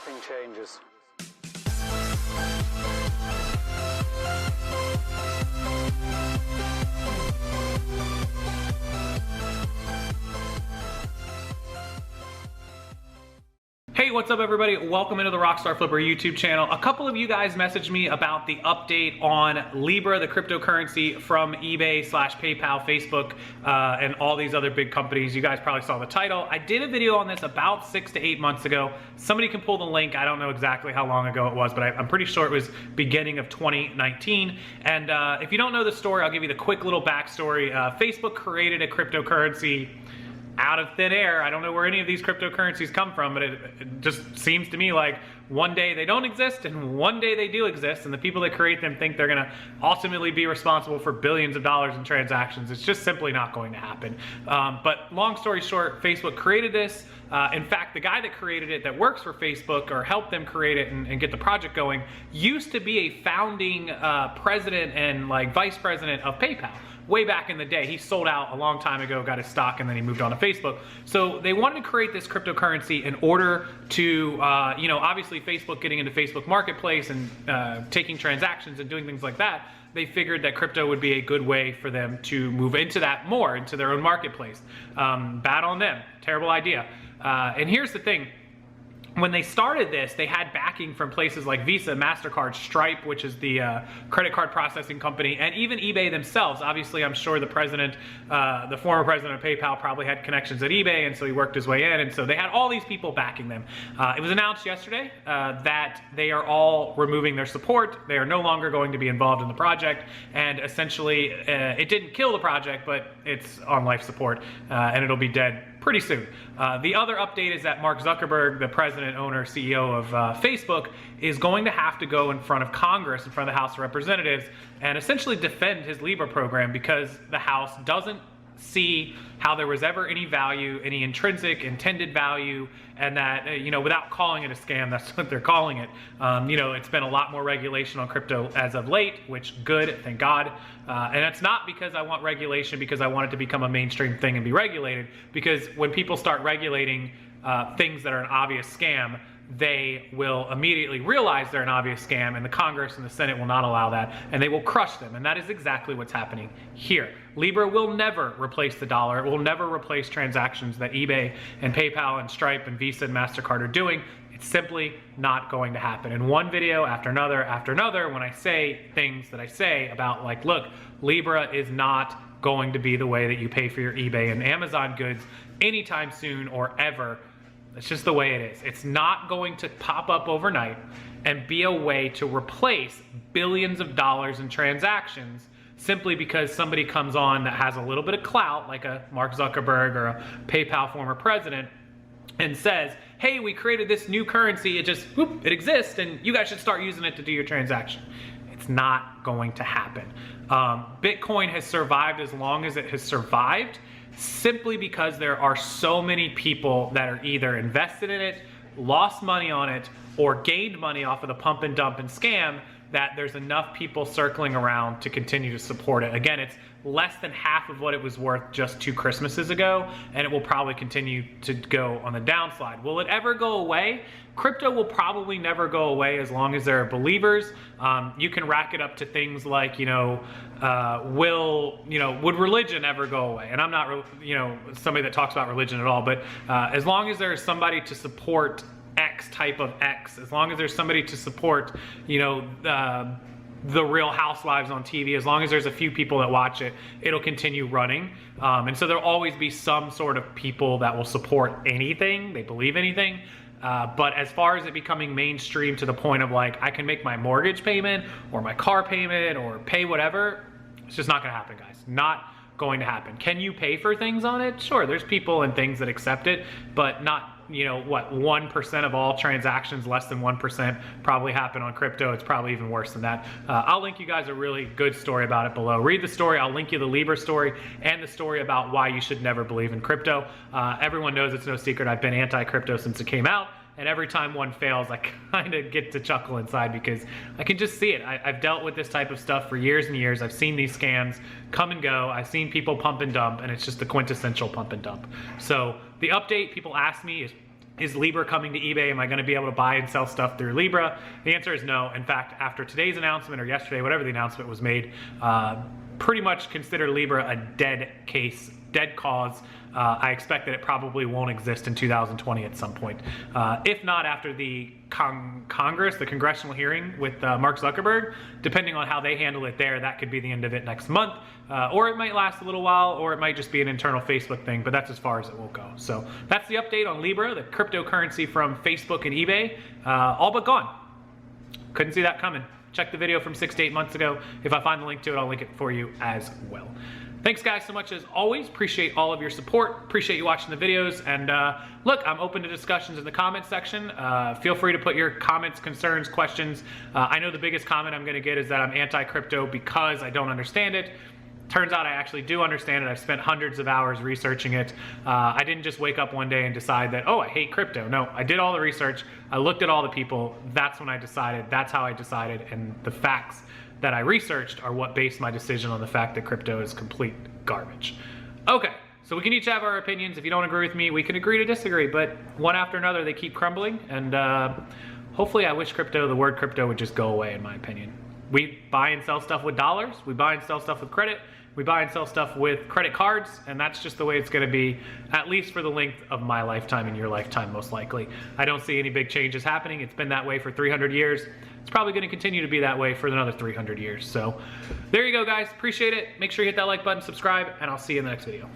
everything changes. Hey, what's up everybody? Welcome into the Rockstarflipper YouTube channel. A couple of you guys messaged me about the update on Libra, the cryptocurrency from eBay / PayPal, Facebook, and all these other big companies. You guys probably saw the title. I did a video on this about 6 to 8 months ago. Somebody can pull the link. I don't know exactly how long ago it was, but I'm pretty sure it was beginning of 2019. And if you don't know the story, I'll give you the quick little backstory. Facebook created a cryptocurrency out of thin air. I don't know where any of these cryptocurrencies come from, but it just seems to me like one day they don't exist and one day they do exist, and the people that create them think they're gonna ultimately be responsible for billions of dollars in transactions. It's just simply not going to happen. But long story short, Facebook created this. In fact, the guy that created it, that works for Facebook or helped them create it and get the project going, used to be a founding president and like vice president of PayPal. Way back in the day. He sold out a long time ago, got his stock, and then he moved on to Facebook. So they wanted to create this cryptocurrency in order to, obviously Facebook getting into Facebook Marketplace and taking transactions and doing things like that. They figured that crypto would be a good way for them to move into that more, into their own marketplace. Bad on them. Terrible idea. And here's the thing. When they started this, they had backing from places like Visa, Mastercard, Stripe, which is the credit card processing company, and even eBay themselves. Obviously, I'm sure the president, the former president of PayPal, probably had connections at eBay, and so he worked his way in, and so they had all these people backing them. It was announced yesterday that they are all removing their support. They are no longer going to be involved in the project, and essentially, it didn't kill the project, but it's on life support, and it'll be dead pretty soon. The other update is that Mark Zuckerberg, the president, owner, CEO of Facebook, is going to have to go in front of Congress, in front of the House of Representatives, and essentially defend his Libra program because the House doesn't see how there was ever any value, any intrinsic intended value, and that, without calling it a scam, that's what they're calling it. It's been a lot more regulation on crypto as of late, which good, thank God. And it's not because I want regulation, because I want it to become a mainstream thing and be regulated, because when people start regulating things that are an obvious scam, they will immediately realize they're an obvious scam, and the Congress and the Senate will not allow that, and they will crush them. And that is exactly what's happening here. Libra will never replace the dollar. It will never replace transactions that eBay and PayPal and Stripe and Visa and Mastercard are doing. It's simply not going to happen. And one video after another, when I say things that I say about like, look, Libra is not going to be the way that you pay for your eBay and Amazon goods anytime soon or ever. It's just the way it is. It's not going to pop up overnight and be a way to replace billions of dollars in transactions simply because somebody comes on that has a little bit of clout, like a Mark Zuckerberg or a PayPal former president, and says, hey, we created this new currency, it just, whoop, it exists, and you guys should start using it to do your transaction. It's not going to happen. Bitcoin has survived as long as it has survived, simply because there are so many people that are either invested in it, lost money on it, or gained money off of the pump and dump and scam, that there's enough people circling around to continue to support it. Again, it's less than half of what it was worth just 2 Christmases ago, and it will probably continue to go on the downslide. Will it ever go away? Crypto will probably never go away as long as there are believers. You can rack it up to things like, would religion ever go away? And I'm not, somebody that talks about religion at all, but as long as there's somebody to support X type of X, as long as there's somebody to support, the Real Housewives on TV, as long as there's a few people that watch it, it'll continue running. And so there'll always be some sort of people that will support anything, they believe anything. But as far as it becoming mainstream to the point of like, I can make my mortgage payment or my car payment or pay whatever, it's just not gonna happen, guys. Not going to happen. Can you pay for things on it? Sure, there's people and things that accept it, but not, 1% of all transactions, less than 1% probably happen on crypto. It's probably even worse than that. I'll link you guys a really good story about it below. Read the story. I'll link you the Libra story and the story about why you should never believe in crypto. Everyone knows it's no secret. I've been anti-crypto since it came out. And every time one fails, I kind of get to chuckle inside because I can just see it. I've dealt with this type of stuff for years and years. I've seen these scams come and go. I've seen people pump and dump, and it's just the quintessential pump and dump. So the update people ask me is, Is Libra coming to eBay? Am I going to be able to buy and sell stuff through Libra? The answer is no. In fact, after today's announcement, or yesterday, whatever the announcement was made, pretty much consider Libra a dead case, dead cause. I expect that it probably won't exist in 2020 at some point. If not after the Congress, the congressional hearing with Mark Zuckerberg, depending on how they handle it there, that could be the end of it next month. Or it might last a little while, or it might just be an internal Facebook thing, but that's as far as it will go. So that's the update on Libra, the cryptocurrency from Facebook and eBay, all but gone. Couldn't see that coming. Check the video from 6 to 8 months ago. If I find the link to it, I'll link it for you as well. Thanks guys so much as always. Appreciate all of your support. Appreciate you watching the videos. And look, I'm open to discussions in the comments section. Feel free to put your comments, concerns, questions. I know the biggest comment I'm gonna get is that I'm anti-crypto because I don't understand it. Turns out I actually do understand it. I've spent hundreds of hours researching it. I didn't just wake up one day and decide that, oh, I hate crypto. No, I did all the research. I looked at all the people. That's when I decided. That's how I decided. And the facts that I researched are what based my decision on the fact that crypto is complete garbage. Okay, so we can each have our opinions. If you don't agree with me, we can agree to disagree, but one after another, they keep crumbling, and hopefully I wish the word crypto would just go away, in my opinion. We buy and sell stuff with dollars, we buy and sell stuff with credit, we buy and sell stuff with credit cards, and that's just the way it's gonna be, at least for the length of my lifetime and your lifetime, most likely. I don't see any big changes happening. It's been that way for 300 years. It's probably gonna continue to be that way for another 300 years. So there you go, guys. Appreciate it. Make sure you hit that like button, subscribe, and I'll see you in the next video.